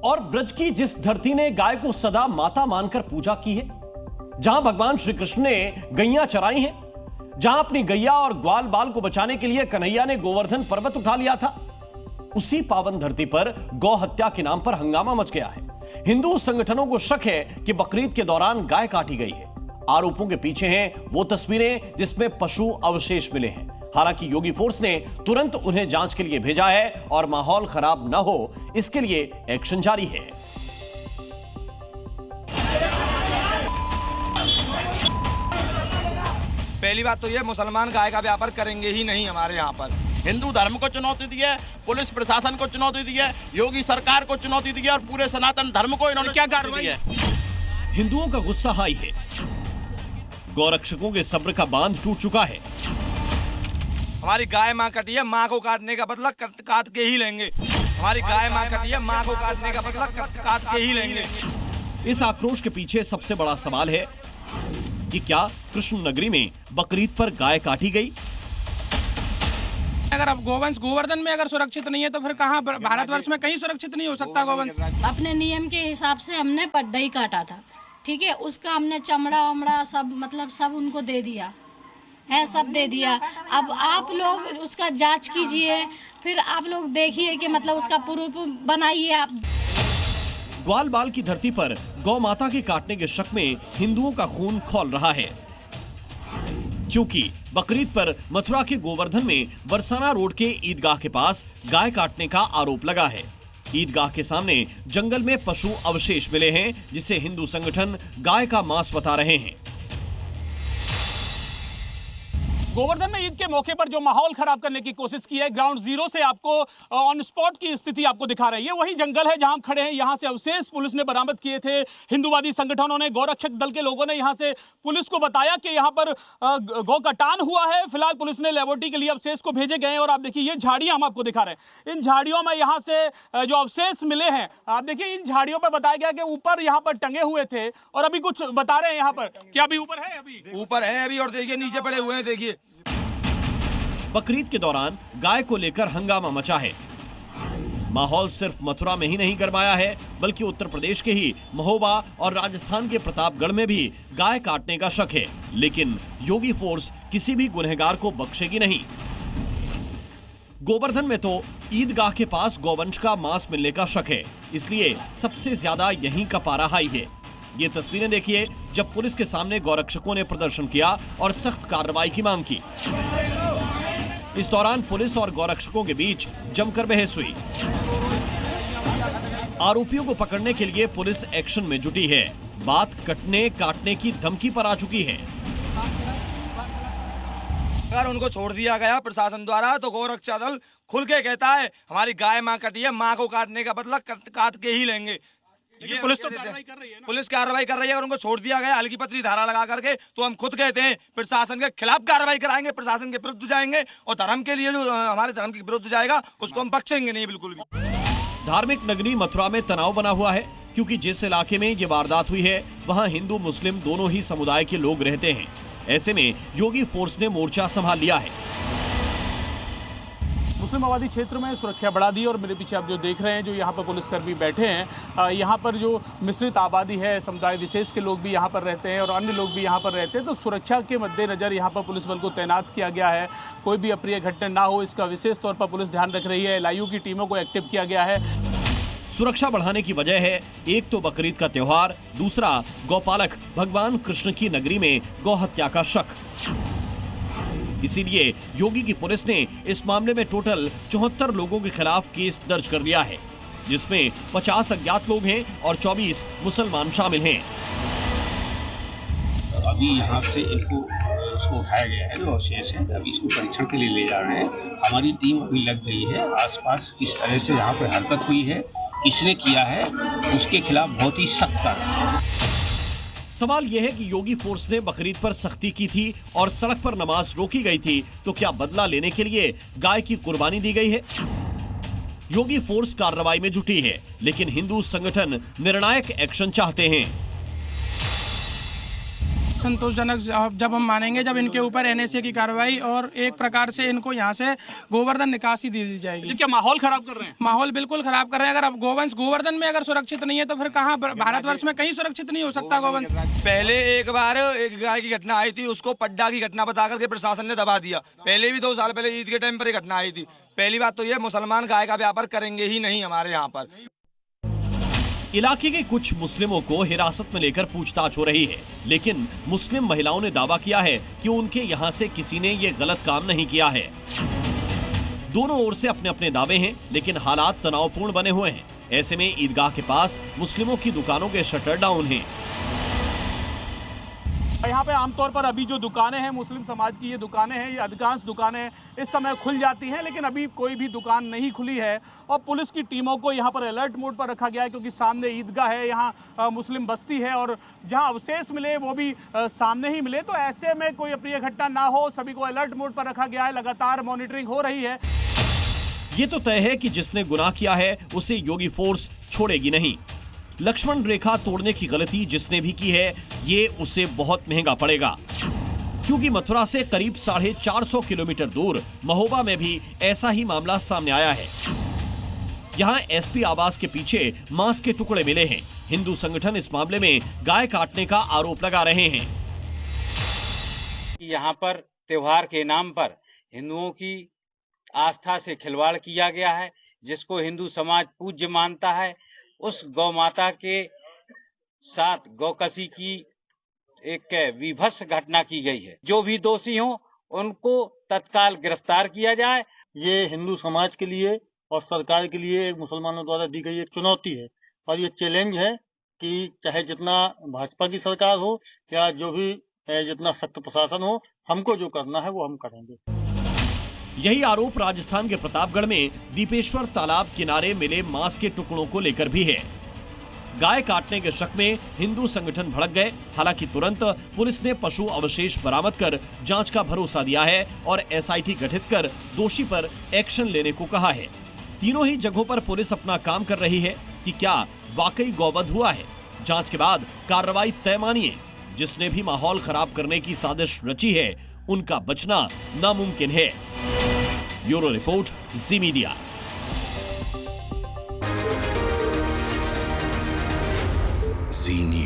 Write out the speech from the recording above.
और ब्रज की जिस धरती ने गाय को सदा माता मानकर पूजा की है, जहां भगवान श्री कृष्ण ने गैया चराई हैं, जहां अपनी गैया और ग्वाल बाल को बचाने के लिए कन्हैया ने गोवर्धन पर्वत उठा लिया था, उसी पावन धरती पर गौ हत्या के नाम पर हंगामा मच गया है। हिंदू संगठनों को शक है कि बकरीद के दौरान गाय काटी गई है। आरोपों के पीछे हैं वो तस्वीरें जिसमें पशु अवशेष मिले हैं। हालांकि योगी फोर्स ने तुरंत उन्हें जांच के लिए भेजा है और माहौल खराब न हो इसके लिए एक्शन जारी है। पहली बात तो ये, मुसलमान गाय का व्यापार करेंगे ही नहीं हमारे यहाँ पर। हिंदू धर्म को चुनौती दी है, पुलिस प्रशासन को चुनौती दी है, योगी सरकार को चुनौती दी है और पूरे सनातन धर्म को इन्होंने क्या कार्रवाई है। हिंदुओं का गुस्सा हाई है, गौरक्षकों के सब्र का बांध टूट चुका है। हमारी गाय माँ कटी है, माँ को काटने का बदला काट के ही लेंगे। हमारी गाय माँ कटी है, माँ को काटने का बदला काट के ही लेंगे। इस आक्रोश के पीछे सबसे बड़ा सवाल है कि क्या कृष्ण नगरी में बकरीद पर गाय काटी गई? अगर अब गोवंश गोवर्धन में अगर सुरक्षित नहीं है तो फिर कहाँ भारतवर्ष में कहीं सुरक्षित नहीं हो सकता गोवंश। अपने नियम के हिसाब से हमने पड्डा ही काटा था, ठीक है। उसका हमने चमड़ा वमड़ा सब मतलब सब उनको दे दिया है, सब दे दिया। अब आप लोग उसका जांच कीजिए, फिर आप लोग देखिए कि मतलब उसका प्रूफ बनाइए आप। ग्वाल बाल की धरती पर गौ माता के काटने के शक में हिंदुओं का खून खौल रहा है, क्योंकि बकरीद पर मथुरा के गोवर्धन में बरसाना रोड के ईदगाह के पास गाय काटने का आरोप लगा है। ईदगाह के सामने जंगल में पशु अवशेष मिले हैं, जिसे हिंदू संगठन गाय का मांस बता रहे हैं। गोवर्धन में ईद के मौके पर जो माहौल खराब करने की कोशिश की है, ग्राउंड जीरो से आपको ऑन स्पॉट की स्थिति आपको दिखा रही है। वही जंगल है जहां हम खड़े हैं, यहां से अवशेष पुलिस ने बरामद किए थे। हिंदूवादी संगठनों ने, गौरक्षक दल के लोगों ने यहां से पुलिस को बताया कि यहां पर गौ कटान हुआ है। फिलहाल पुलिस ने लेबोरेटरी के लिए अवशेष को भेजे गए हैं और आप देखिए ये झाड़ियां हम आपको दिखा रहे हैं। इन झाड़ियों में यहाँ से जो अवशेष मिले हैं, आप देखिए इन झाड़ियों पर बताया गया कि ऊपर यहाँ पर टंगे हुए थे और अभी कुछ बता रहे हैं यहाँ पर क्या अभी ऊपर है, अभी ऊपर है अभी, और देखिए नीचे पड़े हुए हैं। देखिए बकरीद के दौरान गाय को लेकर हंगामा मचा है। माहौल सिर्फ मथुरा में ही नहीं गरमाया है, बल्कि उत्तर प्रदेश के ही महोबा और राजस्थान के प्रतापगढ़ में भी गाय काटने का शक है। लेकिन योगी फोर्स किसी भी गुनहगार को बख्शेगी नहीं। गोवर्धन में तो ईदगाह के पास गौवंश का मांस मिलने का शक है, इसलिए सबसे ज्यादा यहीं का पारा हाई है। ये तस्वीरें देखिए जब पुलिस के सामने गौरक्षकों ने प्रदर्शन किया और सख्त कार्रवाई की मांग की। इस दौरान पुलिस और गौरक्षकों के बीच जमकर बहस हुई। आरोपियों को पकड़ने के लिए पुलिस एक्शन में जुटी है। बात कटने काटने की धमकी पर आ चुकी है। अगर उनको छोड़ दिया गया प्रशासन द्वारा तो गौरक्षा दल खुल के कहता है हमारी गाय माँ कटी है, माँ को काटने का बदला काट के ही लेंगे। ये पुलिस तो कार्रवाई कर रही है ना? पुलिस कार्रवाई कर रही है। अगर उनको छोड़ दिया गया हल्की पतली धारा लगा करके तो हम खुद कहते हैं प्रशासन के खिलाफ कार्रवाई कराएंगे, प्रशासन के विरुद्ध जाएंगे और धर्म के लिए जो हमारे धर्म के विरुद्ध जाएगा उसको हम बख्शेंगे नहीं बिल्कुल भी। धार्मिक नगरी मथुरा में तनाव बना हुआ है, क्योंकि जिस इलाके में ये वारदात हुई है वहां हिंदू मुस्लिम दोनों ही समुदाय के लोग रहते हैं। ऐसे में योगी फोर्स ने मोर्चा संभाल लिया है। मुस्लिम आबादी क्षेत्र में सुरक्षा बढ़ा दी और मेरे पीछे आप जो देख रहे हैं, जो यहाँ पर पुलिसकर्मी बैठे हैं, यहाँ पर जो मिश्रित आबादी है, समुदाय विशेष के लोग भी यहाँ पर रहते हैं और अन्य लोग भी यहाँ पर रहते हैं। तो सुरक्षा के मद्देनजर यहाँ पर पुलिस बल को तैनात किया गया है। कोई भी अप्रिय घटना ना हो, इसका विशेष तौर पर पुलिस ध्यान रख रही है। LIU की टीमों को एक्टिव किया गया है। सुरक्षा बढ़ाने की वजह है एक तो बकरीद का त्योहार, दूसरा गौपालक भगवान कृष्ण की नगरी में गौ हत्या का शक। इसीलिए योगी की पुलिस ने इस मामले में टोटल 74 लोगों के खिलाफ केस दर्ज कर लिया है, जिसमें 50 अज्ञात लोग हैं और 24 मुसलमान शामिल हैं। अभी यहाँ से इनको उसको उठाया गया है, जो अवशेष है, अभी इसको परीक्षण के लिए ले जा रहे हैं। हमारी टीम अभी लग गई है। आसपास किस तरह से यहाँ पर हरकत हुई है, किसने किया है, उसके खिलाफ बहुत ही सख्त कार्रवाई। सवाल यह है कि योगी फोर्स ने बकरीद पर सख्ती की थी और सड़क पर नमाज रोकी गई थी, तो क्या बदला लेने के लिए गाय की कुर्बानी दी गई है? योगी फोर्स कार्रवाई में जुटी है, लेकिन हिंदू संगठन निर्णायक एक्शन चाहते हैं। संतोषजनक जब हम मानेंगे जब इनके ऊपर एनएसए की कार्रवाई और एक प्रकार से इनको यहाँ से गोवर्धन निकासी दे दी जाएगी। क्या माहौल खराब कर रहे हैं? माहौल बिल्कुल खराब कर रहे हैं। अगर अब गोवर्धन में अगर सुरक्षित नहीं है तो फिर कहाँ भारतवर्ष में कहीं सुरक्षित नहीं हो सकता गोवंश। पहले एक बार एक गाय की घटना आई थी, उसको पड्डा की घटना बता करके प्रशासन ने दबा दिया। पहले भी 2 साल पहले ईद के टाइम पर एक घटना आई थी। पहली बात तो ये मुसलमान गाय का व्यापार करेंगे ही नहीं हमारे यहाँ पर। इलाके के कुछ मुस्लिमों को हिरासत में लेकर पूछताछ हो रही है, लेकिन मुस्लिम महिलाओं ने दावा किया है कि उनके यहाँ से किसी ने ये गलत काम नहीं किया है। दोनों ओर से अपने अपने दावे हैं, लेकिन हालात तनावपूर्ण बने हुए हैं। ऐसे में ईदगाह के पास मुस्लिमों की दुकानों के शटर डाउन हैं। यहाँ पे आमतौर पर अभी जो दुकानें हैं, मुस्लिम समाज की ये दुकानें हैं, ये अधिकांश दुकानें इस समय खुल जाती हैं, लेकिन अभी कोई भी दुकान नहीं खुली है और पुलिस की टीमों को यहाँ पर अलर्ट मोड पर रखा गया है, क्योंकि सामने ईदगाह है, यहाँ मुस्लिम बस्ती है और जहाँ अवशेष मिले वो भी सामने ही मिले। तो ऐसे में कोई अप्रिय घटना ना हो, सभी को अलर्ट मोड पर रखा गया है। लगातार मॉनिटरिंग हो रही है। ये तो तय है कि जिसने गुनाह किया है उसे योगी फोर्स छोड़ेगी नहीं। लक्ष्मण रेखा तोड़ने की गलती जिसने भी की है, ये उसे बहुत महंगा पड़ेगा, क्योंकि मथुरा से करीब 450 किलोमीटर दूर महोबा में भी ऐसा ही मामला सामने आया है। यहाँ एसपी आवास के पीछे मांस के टुकड़े मिले हैं। हिंदू संगठन इस मामले में गाय काटने का आरोप लगा रहे हैं। यहाँ पर त्योहार के नाम पर हिंदुओं की आस्था से खिलवाड़ किया गया है, जिसको हिंदू समाज पूज्य मानता है। उस गौ माता के साथ गौकसी की एक विभत्स घटना की गई है। जो भी दोषी हों उनको तत्काल गिरफ्तार किया जाए। ये हिंदू समाज के लिए और सरकार के लिए मुसलमानों द्वारा दी गई एक चुनौती है और ये चैलेंज है कि चाहे जितना भाजपा की सरकार हो या जो भी जितना सख्त प्रशासन हो, हमको जो करना है वो हम करेंगे। यही आरोप राजस्थान के प्रतापगढ़ में दीपेश्वर तालाब किनारे मिले मांस के टुकड़ों को लेकर भी है। गाय काटने के शक में हिंदू संगठन भड़क गए। हालांकि तुरंत पुलिस ने पशु अवशेष बरामद कर जांच का भरोसा दिया है और एसआईटी गठित कर दोषी पर एक्शन लेने को कहा है। तीनों ही जगहों पर पुलिस अपना काम कर रही है कि क्या वाकई गौवध हुआ है। जांच के बाद कार्रवाई तय मानिए। जिसने भी माहौल खराब करने की साजिश रची है, उनका बचना नामुमकिन है। ब्यूरो रिपोर्ट, जी मीडिया। जी न्यूज़।